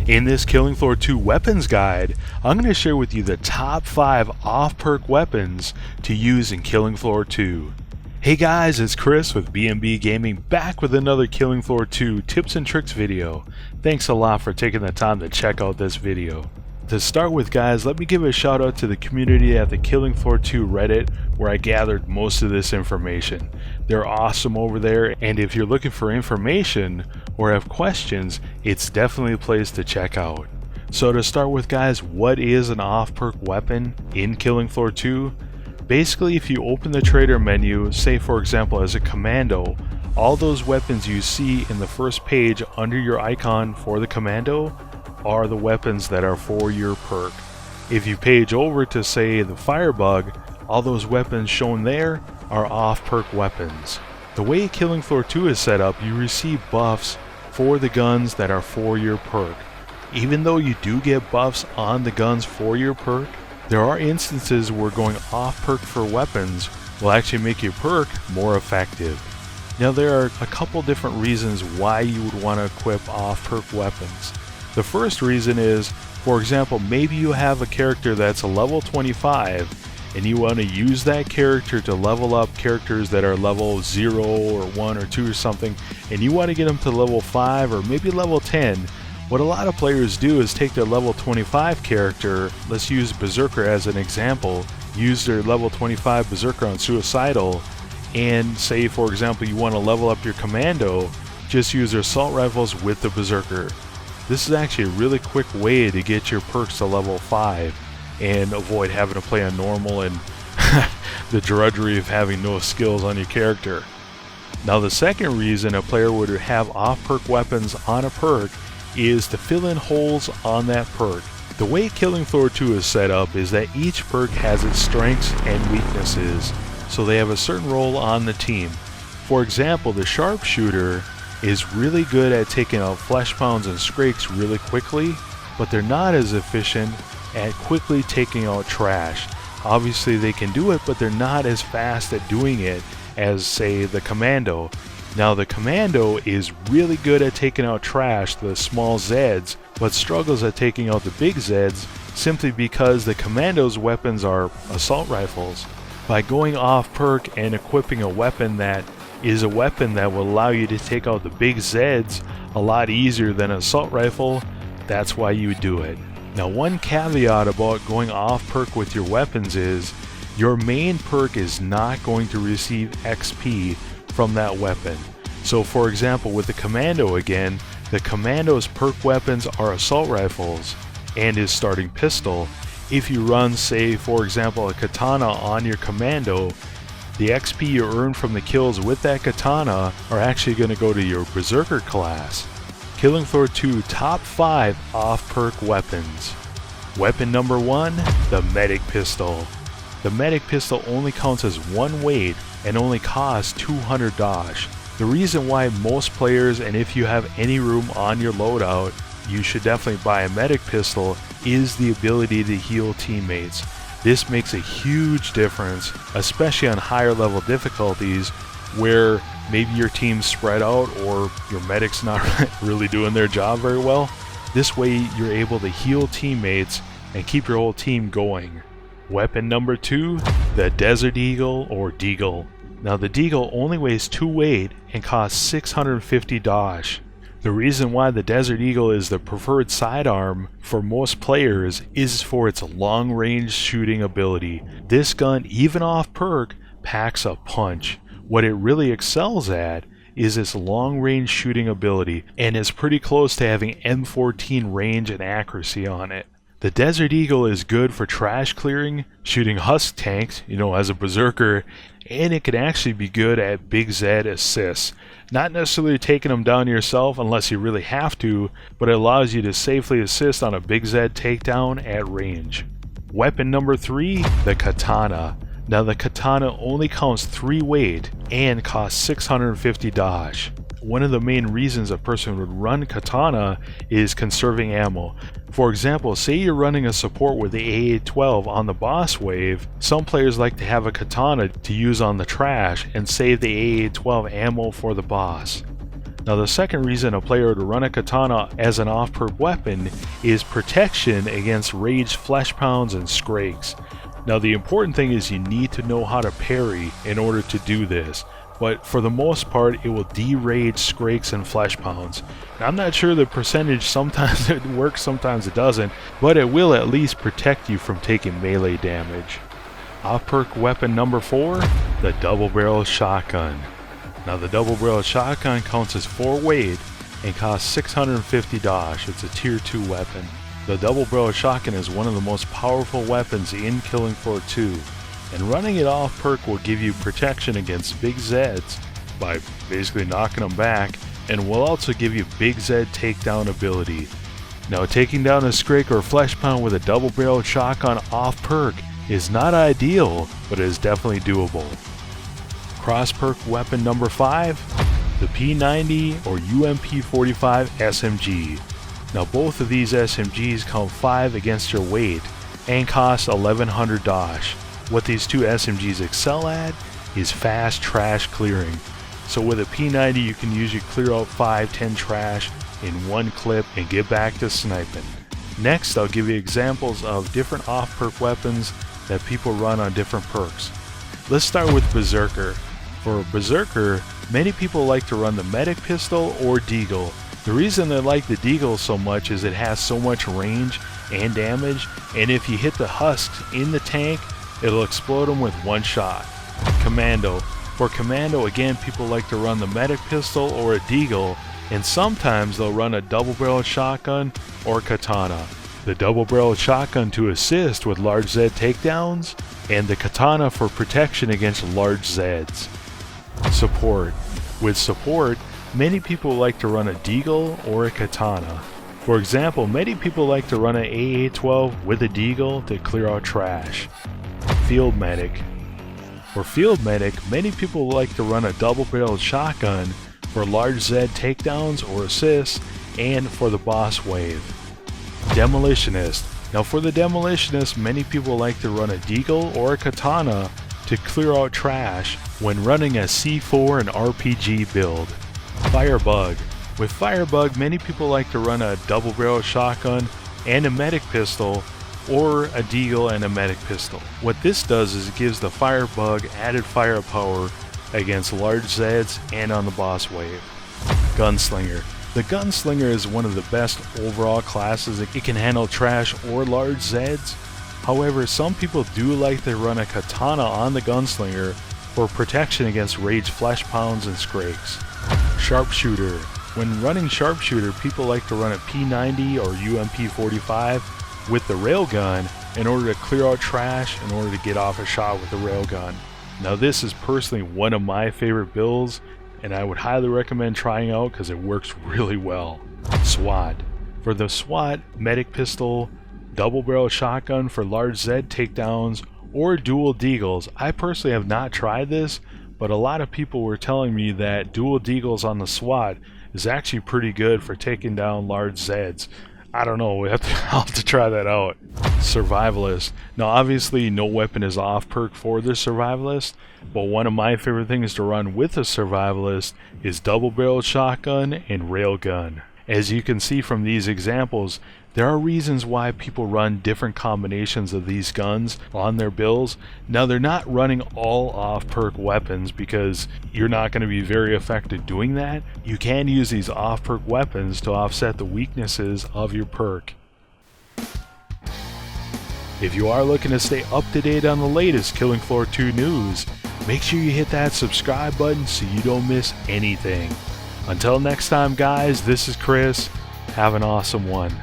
In this Killing Floor 2 weapons guide, I'm going to share with you the top 5 off-perk weapons to use in Killing Floor 2. Hey guys, it's Chris with B&B Gaming, back with another Killing Floor 2 tips and tricks video. Thanks a lot for taking the time to check out this video. To start with guys, let me give a shout out to the community at the Killing Floor 2 Reddit where I gathered most of this information. They're awesome over there, and if you're looking for information or have questions, it's definitely a place to check out. So to start with guys, what is an off-perk weapon in Killing Floor 2? Basically, if you open the trader menu, say for example as a Commando, all those weapons you see in the first page under your icon for the Commando are the weapons that are for your perk. If you page over to say the Firebug, all those weapons shown there are off-perk weapons. The way Killing Floor 2 is set up, you receive buffs for the guns that are for your perk. Even though you do get buffs on the guns for your perk, there are instances where going off-perk for weapons will actually make your perk more effective. Now there are a couple different reasons why you would want to equip off-perk weapons. The first reason is, for example, maybe you have a character that's a level 25 and you want to use that character to level up characters that are level 0 or 1 or 2 or something, and you want to get them to level 5 or maybe level 10. What a lot of players do is take their level 25 character, let's use Berserker as an example, use their level 25 Berserker on Suicidal, and say for example you want to level up your Commando, just use their assault rifles with the Berserker. This is actually a really quick way to get your perks to level 5 and avoid having to play on normal and the drudgery of having no skills on your character. Now the second reason a player would have off-perk weapons on a perk is to fill in holes on that perk. The way Killing Floor 2 is set up is that each perk has its strengths and weaknesses, so they have a certain role on the team. For example, the Sharpshooter is really good at taking out flesh pounds and scrakes really quickly, but they're not as efficient at quickly taking out trash. Obviously they can do it, but they're not as fast at doing it as say the Commando. Now the Commando is really good at taking out trash, the small Zeds, but struggles at taking out the big Zeds simply because the Commando's weapons are assault rifles. By going off perk and equipping a weapon that is a weapon that will allow you to take out the big Zeds a lot easier than an assault rifle, that's why you would do it. Now one caveat about going off perk with your weapons is your main perk is not going to receive XP from that weapon. So for example with the Commando again, the Commando's perk weapons are assault rifles and his starting pistol. If you run say for example a Katana on your Commando, the XP you earn from the kills with that Katana are actually going to go to your Berserker class. Killing Floor 2 top 5 off-perk weapons. Weapon number 1, the Medic Pistol. The Medic Pistol only counts as 1 weight and only costs 200 Dosh. The reason why most players, and if you have any room on your loadout, you should definitely buy a Medic Pistol is the ability to heal teammates. This makes a huge difference, especially on higher level difficulties where maybe your team's spread out or your medic's not really doing their job very well. This way you're able to heal teammates and keep your whole team going. Weapon number 2, the Desert Eagle or Deagle. Now the Deagle only weighs 2 weight and costs 650 Dosh. The reason why the Desert Eagle is the preferred sidearm for most players is for its long-range shooting ability. This gun, even off perk, packs a punch. What it really excels at is its long-range shooting ability and is pretty close to having M14 range and accuracy on it. The Desert Eagle is good for trash clearing, shooting husk tanks, as a Berserker, and it can actually be good at big Zed assists. Not necessarily taking them down yourself unless you really have to, but it allows you to safely assist on a big Zed takedown at range. Weapon number 3, the Katana. Now the Katana only counts 3 weight and costs 650 Dosh. One of the main reasons a person would run Katana is conserving ammo. For example, say you're running a support with the AA-12 on the boss wave, some players like to have a Katana to use on the trash and save the AA-12 ammo for the boss. Now the second reason a player would run a katana as an off-perk weapon is protection against raged flesh pounds and scrakes. Now the important thing is you need to know how to parry in order to do this, but for the most part it will de-rage scrakes and flesh pounds. Now, I'm not sure the percentage, sometimes it works, sometimes it doesn't, but it will at least protect you from taking melee damage. Off-perk weapon number 4, the double-barrel shotgun. Now the double-barrel shotgun counts as 4 weight and costs 650 Dosh. It's a tier 2 weapon. The double-barrel shotgun is one of the most powerful weapons in Killing Floor 2, and running it off-perk will give you protection against big Zeds by basically knocking them back, and will also give you big Zed takedown ability. Now taking down a scrake or flesh pound with a double-barrel shotgun off-perk is not ideal, but it is definitely doable. Cross-perk weapon number 5, the P90 or UMP45 SMG. Now both of these SMGs count 5 against your weight and cost 1100 Dosh. What these two SMGs excel at is fast trash clearing. So with a P90 you can usually clear out 5-10 trash in one clip and get back to sniping. Next I'll give you examples of different off-perk weapons that people run on different perks. Let's start with Berserker. For Berserker, many people like to run the medic pistol or Deagle. The reason they like the Deagle so much is it has so much range and damage, and if you hit the husks in the tank, it'll explode them with one shot. Commando. For Commando, again, people like to run the medic pistol or a Deagle, and sometimes they'll run a double-barreled shotgun or katana. The double-barreled shotgun to assist with large Zed takedowns, and the katana for protection against large Zeds. Support. With support, many people like to run a Deagle or a katana. For example, many people like to run an AA-12 with a Deagle to clear out trash. Field Medic. For Field Medic, many people like to run a double-barreled shotgun for large Zed takedowns or assists, and for the boss wave. Demolitionist. Now for the Demolitionist, many people like to run a Deagle or a katana to clear out trash when running a C4 and RPG build. Firebug. With Firebug, many people like to run a double-barrel shotgun and a medic pistol, or a Deagle and a medic pistol. What this does is it gives the Firebug added firepower against large Zeds and on the boss wave. Gunslinger. The Gunslinger is one of the best overall classes. It can handle trash or large Zeds. However, some people do like to run a katana on the Gunslinger for protection against raged flesh pounds and scrakes. Sharpshooter. When running Sharpshooter, people like to run a P90 or UMP45 with the Railgun in order to clear out trash in order to get off a shot with the Railgun. Now this is personally one of my favorite builds, and I would highly recommend trying out because it works really well. SWAT. For the SWAT, medic pistol, double-barrel shotgun for large Zed takedowns, or dual Deagles. I personally have not tried this, but a lot of people were telling me that dual Deagles on the SWAT is actually pretty good for taking down large Zeds. I don't know, I'll have to try that out. Survivalist. Now obviously no weapon is off-perk for the Survivalist, but one of my favorite things to run with a Survivalist is double-barreled shotgun and Railgun. As you can see from these examples, there are reasons why people run different combinations of these guns on their builds. Now they're not running all off-perk weapons because you're not going to be very effective doing that. You can use these off-perk weapons to offset the weaknesses of your perk. If you are looking to stay up to date on the latest Killing Floor 2 news, make sure you hit that subscribe button so you don't miss anything. Until next time guys, this is Chris. Have an awesome one.